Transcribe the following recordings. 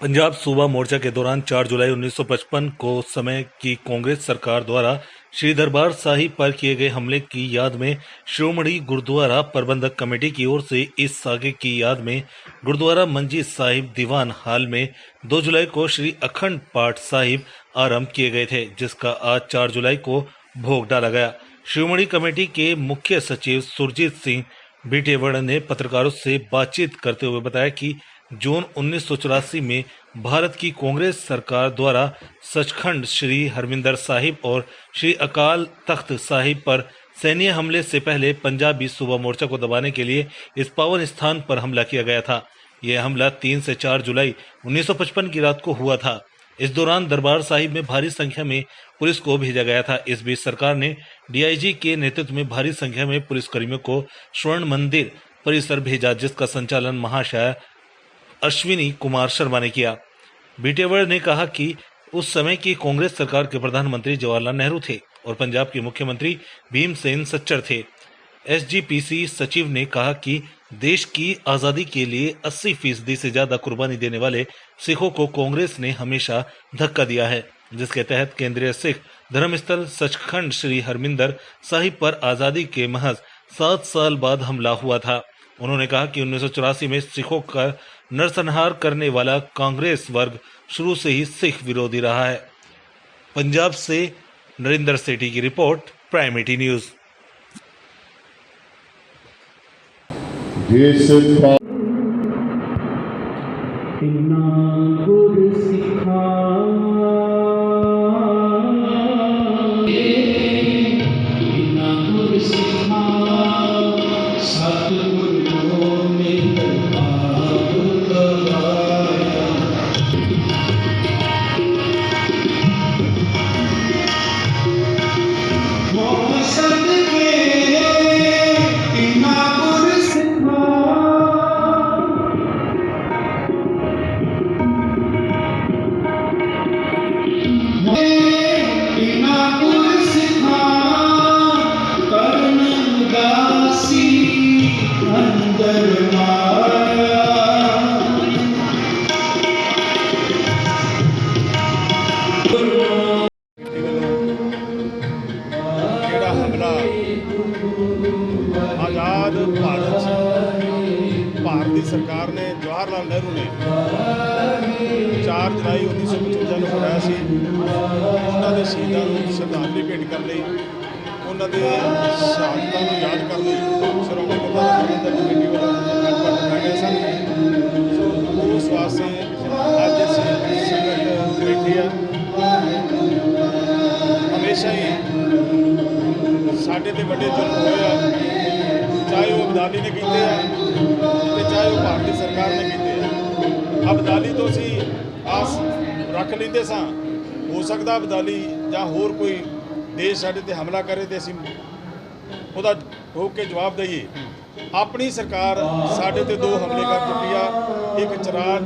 पंजाब सूबा मोर्चा के दौरान 4 जुलाई 1955 को समय की कांग्रेस सरकार द्वारा श्री दरबार साहिब पर किए गए हमले की याद में श्रोमणी गुरुद्वारा प्रबंधक कमेटी की ओर से इस सागे की याद में गुरुद्वारा मंजी साहिब दीवान हाल में 2 जुलाई को श्री अखंड पाठ साहिब आरंभ किए गए थे, जिसका आज 4 जुलाई को भोग डाला गया। श्रोमणी कमेटी के मुख्य सचिव सुरजीत सिंह बीटेवड़ ने पत्रकारों से बातचीत करते हुए बताया कि जून 1984 में भारत की कांग्रेस सरकार द्वारा सचखंड श्री हरमिंदर साहिब और श्री अकाल तख्त साहिब पर सैन्य हमले से पहले पंजाबी सूबा मोर्चा को दबाने के लिए इस पावन स्थान पर हमला किया गया था। यह हमला 3 से 4 जुलाई 1955 की रात को हुआ था। इस दौरान दरबार साहिब में भारी संख्या में पुलिस को भेजा गया था। इस बीच सरकार ने डीआईजी के नेतृत्व में भारी संख्या में पुलिसकर्मियों को स्वर्ण मंदिर परिसर भेजा, जिसका संचालन महाशय अश्विनी कुमार शर्मा ने किया। बीटेवड़ ने कहा कि उस समय की कांग्रेस सरकार के प्रधानमंत्री जवाहरलाल नेहरू थे और पंजाब के मुख्यमंत्री भीमसेन सच्चर थे। एसजीपीसी सचिव ने कहा कि देश की आज़ादी के लिए 80% से ज्यादा कुर्बानी देने वाले सिखों को कांग्रेस ने हमेशा धक्का दिया है, जिसके तहत केंद्रीय सिख धर्मस्थल सचखंड श्री हरमिंदर साहिब पर आज़ादी के महज 7 साल बाद हमला हुआ था। उन्होंने कहा कि 1984 में सिखों का नरसंहार करने वाला कांग्रेस वर्ग शुरू से ही सिख विरोधी रहा है। पंजाब से नरेंद्र सेठी की रिपोर्ट, प्राइम 80 न्यूज। आज़ाद भारत की सरकार ने जवाहरलाल नेहरू ने 4 जुलाई 1955 को बनाया सी। उन्होंने शहीदों को श्रद्धांजलि भेंट कर ली, उन्होंने शहादतों को याद कर ली। श्रोमणी गुरुद्वारा प्रबंधक कमेटी वालों अखंड पाठ रखाए गए सन। उस वास्ते अज असीं संगत बैठी है। हमेशा ही साढ़े ते बड़े जुल्म होए आ, चाहे वो अबदाली ने कीते हैं चाहे वो भारतीय सरकार ने कीते हैं। अबदाली तो असी आस रख लेंदे सां, हो सकता अबदाली जां होर कोई देश साडे ते हमला करे तो असी उहदा ठोक के जवाब दईए। अपनी सरकार साडे ते 2 हमले कर चुकी आ। एक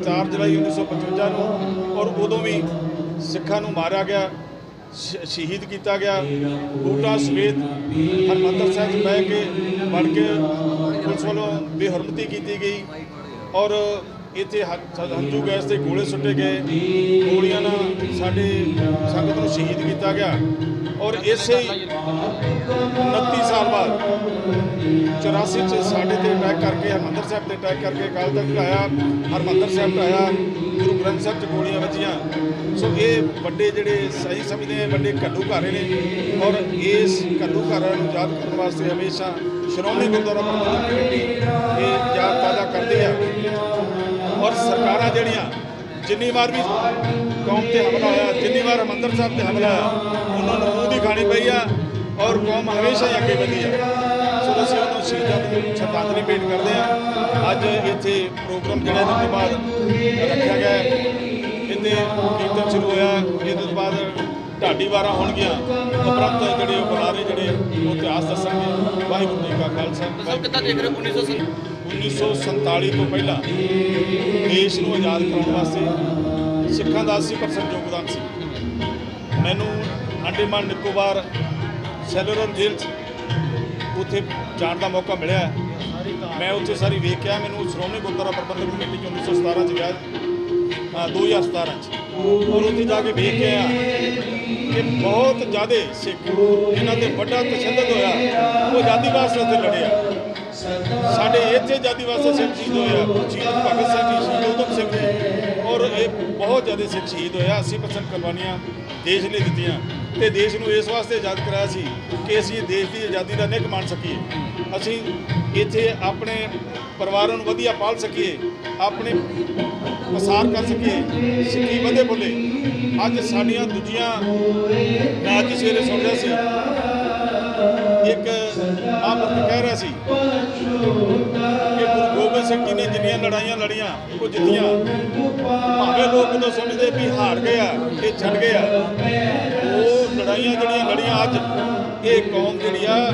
4 जुलाई 1955 नूं और उदों भी सिखां नूं मारिया गया, शहीद किया गया। बूटा समेत हरमंदर साहिब बह के बढ़ के पुलिस वालों बेहरमती की गई और इतने हंझू गैस के गोले सुटे गए, गोलियां साडे संगत को शहीद किया गया। और इसे 29 साल बाद 84 साढ़े ते अटैक करके हरमंदर साहब से अटैक करके अकाल तख्त ढाया, हरमंदर साहब ढाया, गुरु ग्रंथ साहब गोलियां वजियां। सो ये बड़े जोड़े सही समझते हैं बड़े घल्लू घारे ने और इस घल्लू घारा को याद करने वास्ते हमेशा श्रोमणी गुरुद्वारा प्रबंधक कमेटी ये याद ताज़ा करती है। और सरकार जड़ियाँ जिन्नी बार भी कौम से हमला होया, जिन्नी बार हरमंदर साहब से हमला होया, उन्होंने मूँह की खानी पई आ और कौम हमेशा ही अगे बढ़ी है। सो असं उन्होंने शहीदों को श्रद्धांजलि भेंट करते हैं। अज इतने प्रोग्राम जोड़ा इसके बाद रखा गया, इतने कीर्तन शुरू होया, इस बाद ढाडी वारा होणगियां, उपरंत जोड़े बुलारे जोड़े इतिहास दसणगे। वाहिगुरू जी का खालसा। 1947 तो पहला देश को आज़ाद कराने वास्ते सिखां का 80% योगदान सी। मैनू अंडमान निकोबार सैलूलर जेल उत्थे जाण का मौका मिला। मैं उत्थे सारी वेख के मैनू श्रोमणी गुरुद्वारा प्रबंधक कमेटी 1917 गया 2017 ਚ ਔਰ ਉੱਥੇ ਜਾ ਕੇ ਵੇਖ ਕੇ ਆਇਆ ਕਿ ਬਹੁਤ ਜ਼ਿਆਦਾ ਸਿੱਖ ਇਹਨਾਂ ਤੇ ਵੱਡਾ ਤਸ਼ੱਦਦ ਹੋਇਆ। ਉਹ ਆਜ਼ਾਦੀ ਵਾਸਤੇ ਉੱਥੇ ਲੜਿਆ। ਸਾਡੇ ਇੱਥੇ ਆਜ਼ਾਦੀ ਵਾਸਤੇ ਸਿੱਖ ਸ਼ਹੀਦ ਹੋਇਆ, ਸ਼ਹੀਦ ਭਗਤ ਸਿੰਘ ਜੀ, ਸ਼ਹੀਦ ਊਧਮ ਸਿੰਘ ਜੀ, ਔਰ ਇਹ ਬਹੁਤ ਜ਼ਿਆਦਾ ਸਿੱਖ ਸ਼ਹੀਦ ਹੋਇਆ। 80% ਕੁਰਬਾਨੀਆਂ ਦੇਸ਼ ਨੇ ਦਿੱਤੀਆਂ ਤੇ ਦੇਸ਼ ਨੂੰ ਇਸ ਵਾਸਤੇ ਆਜ਼ਾਦ ਕਰਾਇਆ ਸੀ ਕਿ ਅਸੀਂ ਦੇਸ਼ ਦੀ ਆਜ਼ਾਦੀ ਦਾ ਨਿੱਘ ਮਾਣ ਸਕੀਏ, ਅਸੀਂ ਇੱਥੇ ਆਪਣੇ ਪਰਿਵਾਰਾਂ ਨੂੰ ਵਧੀਆ ਪਾਲ ਸਕੀਏ, ਆਪਣੇ ਪਸਾਰ ਕਰ ਸਕੀਏ, ਸਿੱਖੀ ਵਧੇ ਬੋਲੇ। ਅੱਜ ਸਾਡੀਆਂ ਦੂਜੀਆਂ, ਮੈਂ ਅੱਜ ਸਵੇਰੇ ਸੁਣ ਰਿਹਾ ਸੀ ਇੱਕ ਮਹਾਂਪੁਰਖ ਕਹਿ ਰਿਹਾ ਸੀ ਕਿ ਗੁਰੂ ਗੋਬਿੰਦ ਸਿੰਘ ਜੀ ਨੇ ਜਿੰਨੀਆਂ ਲੜਾਈਆਂ ਲੜੀਆਂ ਉਹ ਜਿੱਤੀਆਂ, ਭਾਵੇਂ ਲੋਕ ਉਦੋਂ ਸਮਝਦੇ ਵੀ ਹਾਰ ਗਏ ਆ, ਇਹ ਛੱਡ ਗਏ ਆ, ਉਹ ਲੜਾਈਆਂ ਜਿਹੜੀਆਂ ਲੜੀਆਂ ਅੱਜ ਇਹ ਕੌਮ ਜਿਹੜੀ ਆ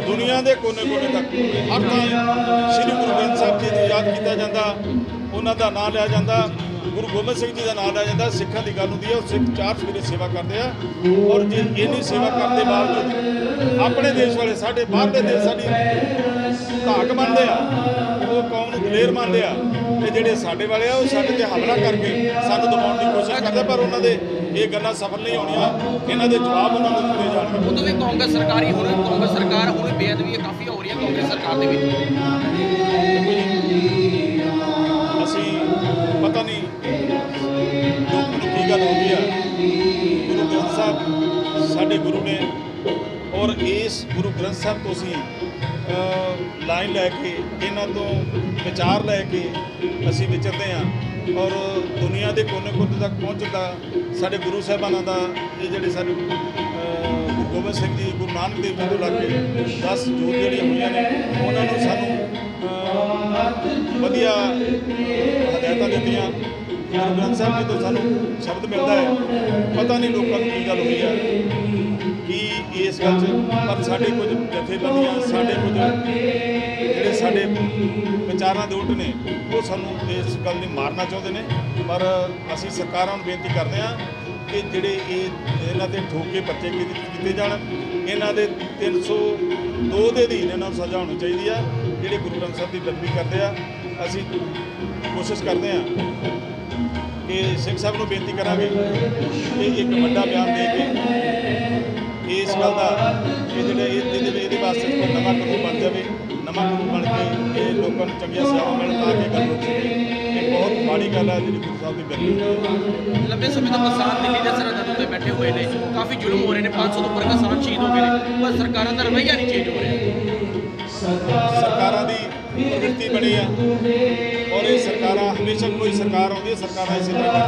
ਦੁਨੀਆ ਦੇ ਕੋਨੇ-ਕੋਨੇ ਤੱਕ ਹਰ ਥਾਂ ਸ੍ਰੀ ਗੁਰੂ ਗ੍ਰੰਥ ਸਾਹਿਬ ਜੀ ਨੂੰ ਯਾਦ ਕੀਤਾ ਜਾਂਦਾ, ਉਹਨਾਂ ਦਾ ਨਾਂ ਲਿਆ ਜਾਂਦਾ, ਗੁਰੂ ਗੋਬਿੰਦ ਸਿੰਘ ਜੀ ਦਾ ਨਾਮ ਲਿਆ ਜਾਂਦਾ। ਸਿੱਖਾਂ ਦੀ ਗੱਲ ਹੁੰਦੀ ਹੈ, ਉਹ ਸਿੱਖ 4 ਸਵੇਰੇ ਸੇਵਾ ਕਰਦੇ ਆ ਔਰ ਜੇ ਇੰਨੀ ਸੇਵਾ ਕਰਨ ਦੇ ਬਾਵਜੂਦ ਆਪਣੇ ਦੇਸ਼ ਵਾਲੇ ਸਾਡੇ ਬਾਹਰਲੇ ਦੇਸ਼ ਸਾਡੀ ਧਾਕ ਮੰਨਦੇ ਆ, ਉਹ ਕੌਮ ਨੂੰ ਦਲੇਰ ਮੰਨਦੇ ਆ ਤੇ ਜਿਹੜੇ ਸਾਡੇ ਵਾਲੇ ਆ ਉਹ ਸਾਡੇ ਤੇ ਹਮਲਾ ਕਰਕੇ ਸਾਨੂੰ ਦਬਾਉਣ ਦੀ ਕੋਸ਼ਿਸ਼ ਕਰਦੇ, ਪਰ ਉਹਨਾਂ ਦੇ ਇਹ ਗੱਲਾਂ ਸਫਲ ਨਹੀਂ ਹੋਣੀਆਂ। ਇਹਨਾਂ ਦੇ ਜਵਾਬ ਉਹਨਾਂ ਨੂੰ ਦਿੱਤੇ ਜਾਣਗੇ। ਉਦੋਂ ਵੀ ਕਾਂਗਰਸ ਸਰਕਾਰੀ ਹੁਣ ਕਾਂਗਰਸ ਸਰਕਾਰ ਹੁਣ ਬੇਅਦਬੀ ਕਾਫੀ ਹੋ ਰਹੀ ਹੈ ਕਾਂਗਰਸ ਸਰਕਾਰ ਦੇ ਵਿੱਚ। ਅਸੀਂ ਪਤਾ ਨਹੀਂ ਲੋਕਾਂ ਨੂੰ ਕੀ ਗੱਲ ਹੋ ਗਈ ਆ। ਗੁਰੂ ਗ੍ਰੰਥ ਸਾਹਿਬ ਸਾਡੇ ਗੁਰੂ ਨੇ ਔਰ ਇਸ ਗੁਰੂ ਗ੍ਰੰਥ ਸਾਹਿਬ ਤੋਂ ਅਸੀਂ ਲਾਈਨ ਲੈ ਕੇ ਇਹਨਾਂ ਤੋਂ ਵਿਚਾਰ ਲੈ ਕੇ ਅਸੀਂ ਵਿਚਰਦੇ ਹਾਂ ਔਰ ਦੁਨੀਆ ਦੇ ਕੋਨੇ-ਕੋਨੇ ਤੱਕ ਪਹੁੰਚਣ ਦਾ ਸਾਡੇ ਗੁਰੂ ਸਾਹਿਬਾਨਾਂ ਦਾ ਇਹ ਜਿਹੜੇ ਸਾਡੇ ਗੁਰੂ ਗੋਬਿੰਦ ਸਿੰਘ ਜੀ, ਗੁਰੂ ਨਾਨਕ ਦੇਵ ਜੀ ਤੋਂ ਲੱਗ ਕੇ 10 ਜੋਤ ਜਿਹੜੀਆਂ ਹੋਈਆਂ ਨੇ ਉਹਨਾਂ ਨੂੰ ਸਾਨੂੰ ਵਧੀਆ ਹਦਾਇਤਾਂ ਦਿੱਤੀਆਂ। ਗੁਰੂ ਗ੍ਰੰਥ ਸਾਹਿਬ ਜੀ ਤੋਂ ਸਾਨੂੰ ਸ਼ਬਦ ਮਿਲਦਾ ਹੈ। ਪਤਾ ਨਹੀਂ ਲੋਕਾਂ ਨੂੰ ਕੀ ਗੱਲ ਹੋਈ ਹੈ ਕਿ ਇਸ ਗੱਲ 'ਚ, ਪਰ ਸਾਡੇ ਕੁਝ ਜਥੇਬੰਦੀਆਂ, ਸਾਡੇ ਕੁਝ ਜਿਹੜੇ ਸਾਡੇ ਵਿਚਾਰਾਂ ਦੇ ਉਲਟ ਨੇ ਉਹ ਸਾਨੂੰ ਇਸ ਗੱਲ ਨੂੰ ਮਾਰਨਾ ਚਾਹੁੰਦੇ ਨੇ। ਪਰ ਅਸੀਂ ਸਰਕਾਰਾਂ ਨੂੰ ਬੇਨਤੀ ਕਰਦੇ ਹਾਂ ਕਿ ਜਿਹੜੇ ਇਹਨਾਂ ਤੇ ਠੋਕੇ ਪਰਚੇ ਕੀਤੇ ਜਾਣ, ਇਹਨਾਂ ਦੇ 302 ਦੇ ਅਧੀਨ ਇਹਨਾਂ ਨੂੰ ਸਜ਼ਾ ਹੋਣੀ ਚਾਹੀਦੀ ਆ ਜਿਹੜੇ ਗੁਰੂ ਗ੍ਰੰਥ ਸਾਹਿਬ ਦੀ ਬੇਅਦਬੀ ਕਰਦੇ ਆ। ਅਸੀਂ ਕੋਸ਼ਿਸ਼ ਕਰਦੇ ਹਾਂ ਕਿ ਸਿੰਘ ਸਾਹਿਬ ਨੂੰ ਬੇਨਤੀ ਕਰਾਂਗੇ ਕਿ ਇੱਕ ਵੱਡਾ ਬਿਆਨ ਦੇ ਕੇ ਇਸ ਗੱਲ ਦਾ ਕਿ ਇਹਦੇ ਵਾਸਤੇ ਕੋਈ ਨਵਾਂ ਕਾਨੂੰਨ ਬਣ ਜਾਵੇ, ਨਵਾਂ ਕਾਨੂੰਨ ਬਣ ਕੇ ਇਹ ਲੋਕਾਂ ਨੂੰ ਚੰਗੀਆਂ ਸੇਵਾਵਾਂ ਮਿਲਣ ਤਾਂ ਕਿ ਗੱਲ ਰੁਕ ਸਕੇ। ਇਹ ਬਹੁਤ ਮਾੜੀ ਗੱਲ ਹੈ ਜਿਹੜੀ ਗੁਰੂ ਸਾਹਿਬ ਦੀ ਬੇਅਦਬੀ। ਲੰਬੇ ਸਮੇਂ ਤੋਂ ਕਿਸਾਨ ਦਿੱਲੀ ਦੇ ਸਰਹੱਦਾਂ ਉੱਤੇ ਬੈਠੇ ਹੋਏ ਨੇ, ਕਾਫੀ ਜ਼ੁਲਮ ਹੋ ਰਹੇ ਨੇ, 500 ਤੋਂ ਉੱਪਰ ਕਿਸਾਨ ਸ਼ਹੀਦ ਹੋ ਗਏ ਨੇ, ਪਰ ਸਰਕਾਰਾਂ ਦਾ ਰਵੱਈਆ ਨਹੀਂ ਚੇਂਜ ਹੋ ਰਿਹਾ। ਸਰਕਾਰਾਂ ਦੀ ਪ੍ਰਵਿਰਤੀ ਬਣੀ ਆ ਔਰ ਇਹ ਸਰਕਾਰਾਂ ਹਮੇਸ਼ਾ ਕੋਈ ਸਰਕਾਰ ਆਉਂਦੀ ਹੈ, ਸਰਕਾਰਾਂ ਇਸੇ ਤਰ੍ਹਾਂ